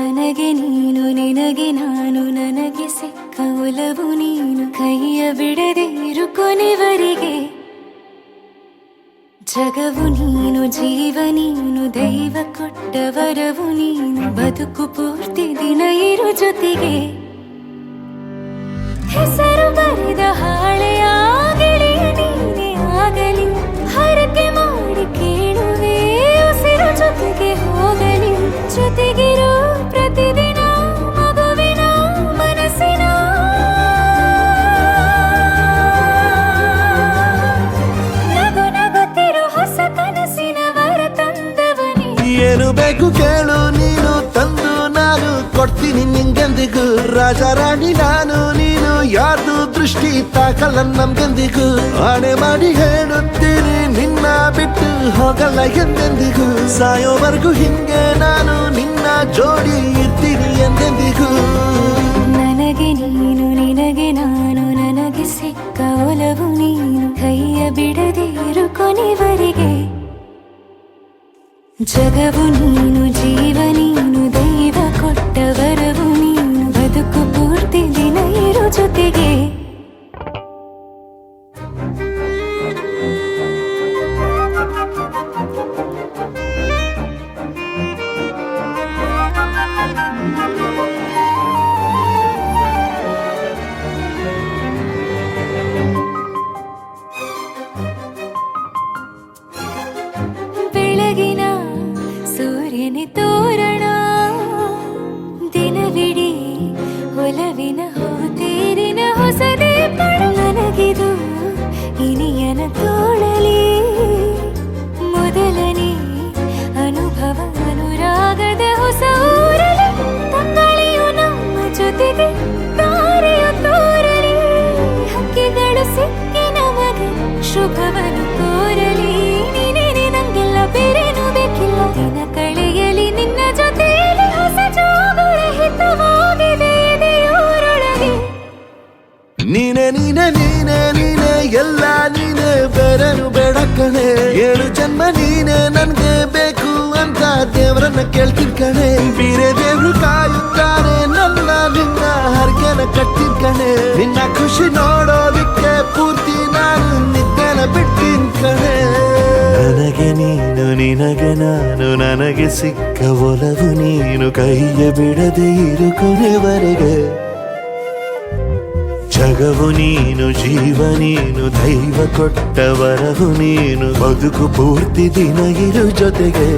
ನನಗೆ ನೀನು ನಿನಗೆ ನಾನು ನನಗೆ ಸಿಕ್ಕ ಒಲವು ನೀನು ಕೈಯ ಬಿಡದೆ ಇರು ಕೊನೆವರೆಗೆ ಜಗವು ನೀನು ಜೀವ ನೀನು ದೈವ ಕೊಟ್ಟ ವರವು ನೀನು ಬದುಕು ಪೂರ್ತಿ ದಿನ ಇರು ಜೊತೆಗೆ ಹೆಸರು ಬರೆದ ಹಾಳೆಯ ಗೆಳೆಯ ನೀನೇ ಆಗಲಿ ಹರಕೆ ಮಾಡಿ ಕೇಳುವೆ ಉಸಿರು ಜೊತೆಗೆ ಹೋಗಲಿ ಜೊತೆಗಿರೋ ಪ್ರತಿದಿನ ಮಗುವಿನ ಮನಸ್ಸಿನ ನಗು ನಗುತ್ತಿರೋ ಹೊಸ ಕನಸಿನ ವರ ತಂದವನೇ ಏನು ಬೇಕು ಕೇಳು ನೀನು ತಂದು ನಾನು ಕೊಡ್ತೀನಿ ನಿಂಗೆಂದಿಗೂ ರಾಜ ರಾಣಿ ನಾನು ನೀನು ಯಾರ್ದು ದೃಷ್ಟಿ ತಾಕಲ್ಲ ನಮ್ಗೆಂದಿಗೂ ಆಣೆ ಮಾಡಿ ಹೇಳುತ್ತೀನಿ ನಿನ್ನ ಬಿಟ್ಟು ಹೋಗಲ್ಲ ಎಂದೆಂದಿಗೂ ಸಾಯೋವರೆಗೂ ಹಿಂಗೆ ನಾನು ನಿನ್ನ ಜೋಡಿ ಇರ್ತೀನಿ ಎಂದೆಂದಿಗೂ ನನಗೆ ನೀನು ನಿನಗೆ ನಾನು ನನಗೆ ಸಿಕ್ಕ ಒಲವು ನೀನು ಕೈಯ ಬಿಡದೆ ಇರು ಕೊನೆವರೆಗೆ ಜಗವು ನೀನು ಜೀವ ನೀನು ದೈವ ಕೊಟ್ಟ ವರವು ನೀನು ಬದುಕು ಪೂರ್ತಿ ದಿನ ಇರು ಜೊತೆಗೆ ಬೆಳಗಿನ ಸೂರ್ಯನ ತೋರಣ ದಿನವಿಡೀ ಒಲವಿನ ಹೋತೇರಿನ ಹೊಸದೇ ಪಡು ನನಗಿದು ಇನಿಯನ ತೋಳಲಿ ಮೊದಲನೇ ಅನುಭವ ಅನುರಾಗದ ಹೊಸ ಊರಲಿ ತಂಗಳಿಯು ನಮ್ಮ ಜೊತೆಗೆ ತಾರೆಯು ತೋರಲಿ ಹಕ್ಕಿಗಳು ಸಿಕ್ಕಿ ನಮಗೆ ಶುಭವನ್ನು ಕೋರಲಿ ಬೇರೇನು ಬೇಕಿಲ್ಲ ದಿನ ಕಳೆಯಲಿ ನಿನ್ನ ಜೊತೆಯಲ್ಲಿ ಹೊಸ ಜೋಗುಳ ಹಿತವಾಗಿದೆ ದೇವರೊಳಗೆ ನೀನೆ ನೀನೆ ನೀನೆ ನೀನೆ ಎಲ್ಲ ನೀನೆ ಬೇರೆನು ಬೇಡ ಕಣೆ ಏಳು ಜನ್ಮ ನೀನೆ ನನ್ಗೆ ಬೇಕು ಅಂತ ದೇವರನ್ನ ಕೇಳ್ತೀನಿ ಕಣೆ ಬೇರೆ ದೇವ್ರು ಕಾಯುತ್ತಾನೆ ನನ್ನ ನಿನ್ನ ಹರ್ಗೆನ ಕಟ್ಟಿನ ಕಣೆ ನಿನ್ನ ಖುಷಿ ನೋಡೋದಿಕ್ಕೆ ಪೂರ್ತಿ ನಾನು ನಿದ್ದೆನ ಬಿಟ್ಟಿನ್ ಕಣೆ ನನಗೆ ನೀನು ನಿನಗೆ ನಾನು ನನಗೆ ಸಿಕ್ಕ ಒಲವು ನೀನು ಕೈಯ ಬಿಡದೆ ಇರು ಕೊನೆವರೆಗೆ ಜಗವು ನೀನು ಜೀವ ನೀನು ದೈವ ಕೊಟ್ಟ ವರವು ನೀನು ಬದುಕು ಪೂರ್ತಿ ದಿನ ಇರು ಜೊತೆಗೆ